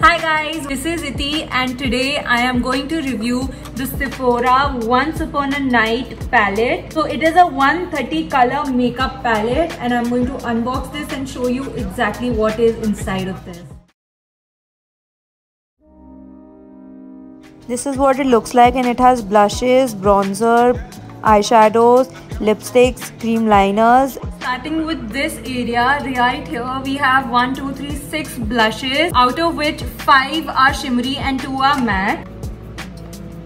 Hi guys, this is Iti and today I am going to review the Sephora Once Upon a Night palette. So it is a 130 color makeup palette and I'm going to unbox this and show you exactly what is inside of this. This is what it looks like, and it has blushes, bronzer, eyeshadows, lipsticks, cream liners. Starting with this area right here, we have 1, 2, 3, 6 blushes, out of which 5 are shimmery and 2 are matte.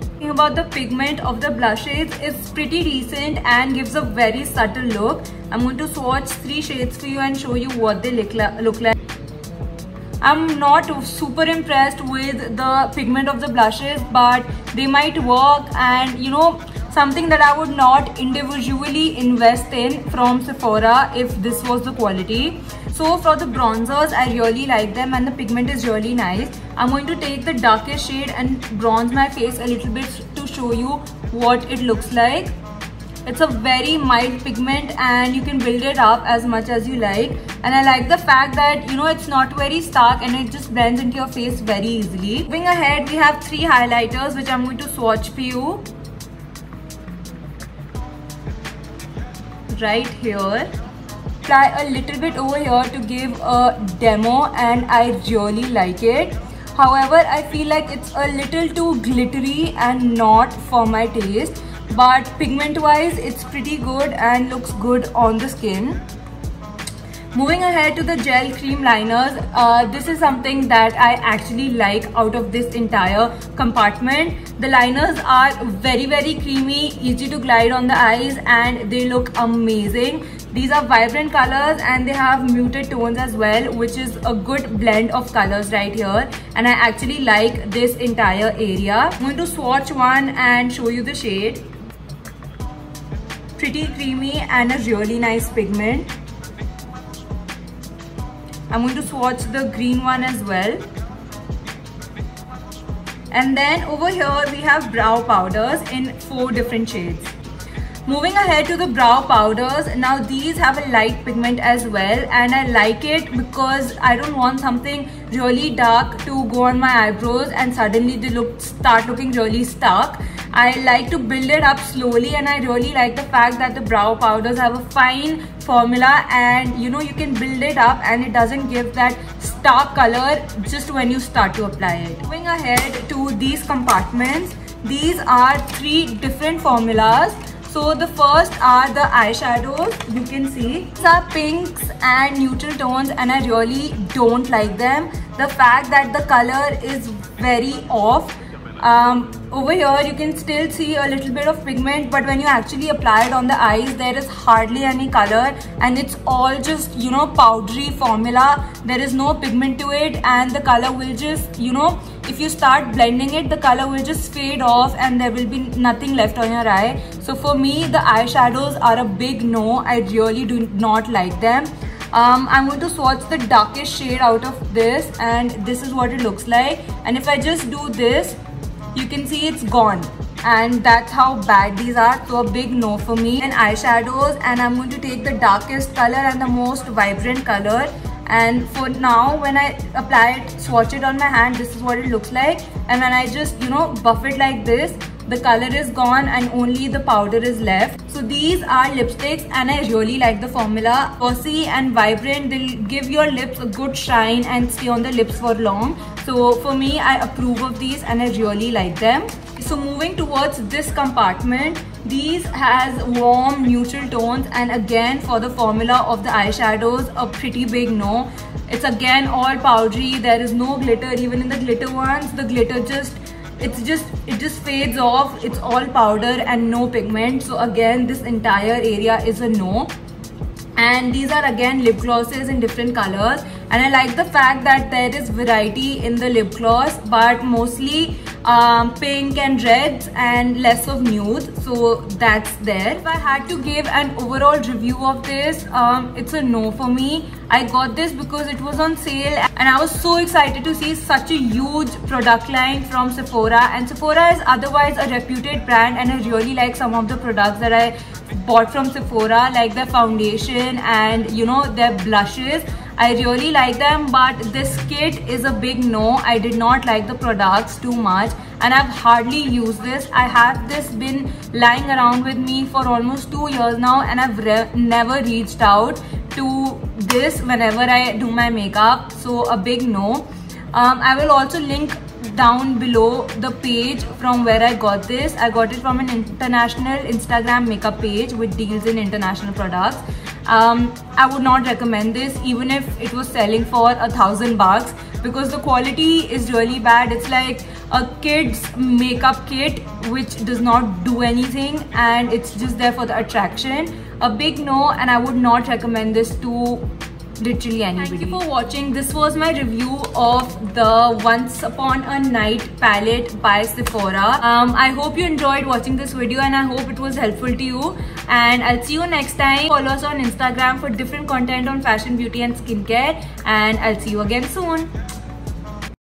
Talking about the pigment of the blushes, it's pretty decent and gives a very subtle look. I'm going to swatch 3 shades for you and show you what they look like. I'm not super impressed with the pigment of the blushes, but they might work, and something that I would not individually invest in from Sephora if this was the quality. So for the bronzers, I really like them and the pigment is really nice. I'm going to take the darkest shade and bronze my face a little bit to show you what it looks like. It's a very mild pigment and you can build it up as much as you like. And I like the fact that it's not very stark and it just blends into your face very easily. Moving ahead, we have 3 highlighters which I'm going to swatch for you. Right here. Apply a little bit over here to give a demo and I really like it. However, I feel like it's a little too glittery and not for my taste. But pigment wise, it's pretty good and looks good on the skin. Moving ahead to the gel cream liners, this is something that I actually like out of this entire compartment. The liners are very creamy, easy to glide on the eyes, and they look amazing. These are vibrant colors and they have muted tones as well, which is a good blend of colors right here, and I actually like this entire area. I'm going to swatch one and show you the shade. Pretty creamy and a really nice pigment. I'm going to swatch the green one as well. And then over here we have brow powders in 4 different shades. Moving ahead to the brow powders, now these have a light pigment as well, and I like it because I don't want something really dark to go on my eyebrows and suddenly they start looking really stark. I like to build it up slowly, and I really like the fact that the brow powders have a fine formula and you can build it up and it doesn't give that stark color just when you start to apply it. Moving ahead to these compartments, these are 3 different formulas. So the first are the eyeshadows. You can see these are pinks and neutral tones and I really don't like them. The fact that the color is very off. Over here you can still see a little bit of pigment, but when you actually apply it on the eyes, there is hardly any color and it's all just powdery formula. There is no pigment to it and the color will just if you start blending it, the color will just fade off and there will be nothing left on your eye. So for me, the eyeshadows are a big no. I really do not like them. I'm going to swatch the darkest shade out of this, and this is what it looks like. And if I just do this, you can see it's gone, and that's how bad these are. So a big no for me. And eyeshadows, and I'm going to take the darkest color and the most vibrant color. And for now, when I apply it, swatch it on my hand, this is what it looks like. And when I just buff it like this, the color is gone and only the powder is left. So these are lipsticks and I really like the formula. Glossy and vibrant, they'll give your lips a good shine and stay on the lips for long. So for me, I approve of these and I really like them. So moving towards this compartment, these has warm neutral tones, and again for the formula of the eyeshadows, a pretty big no. It's again all powdery. There is no glitter. Even in the glitter ones, the glitter it just fades off. It's all powder and no pigment. So again, this entire area is a no. And these are again lip glosses in different colors, and I like the fact that there is variety in the lip gloss, but mostly pink and reds and less of nude. So that's there. If I had to give an overall review of this, it's a no for me. I got this because it was on sale and I was so excited to see such a huge product line from Sephora, and Sephora is otherwise a reputed brand and I really like some of the products that I bought from Sephora, like their foundation and their blushes. I really like them, but this kit is a big no. I did not like the products too much and I've hardly used this. I have this been lying around with me for almost 2 years now and I've never reached out to this whenever I do my makeup, so a big no. I will also link down below the page from where I got this. I got it from an international Instagram makeup page which deals in international products. I would not recommend this even if it was selling for $1,000 because the quality is really bad. It's like a kid's makeup kit which does not do anything and it's just there for the attraction. A big no, and I would not recommend this to literally anybody. Thank you for watching. This was my review of the Once Upon a Night palette by Sephora. I hope you enjoyed watching this video and I hope it was helpful to you, and I'll see you next time. Follow us on Instagram for different content on fashion, beauty and skincare, and I'll see you again soon.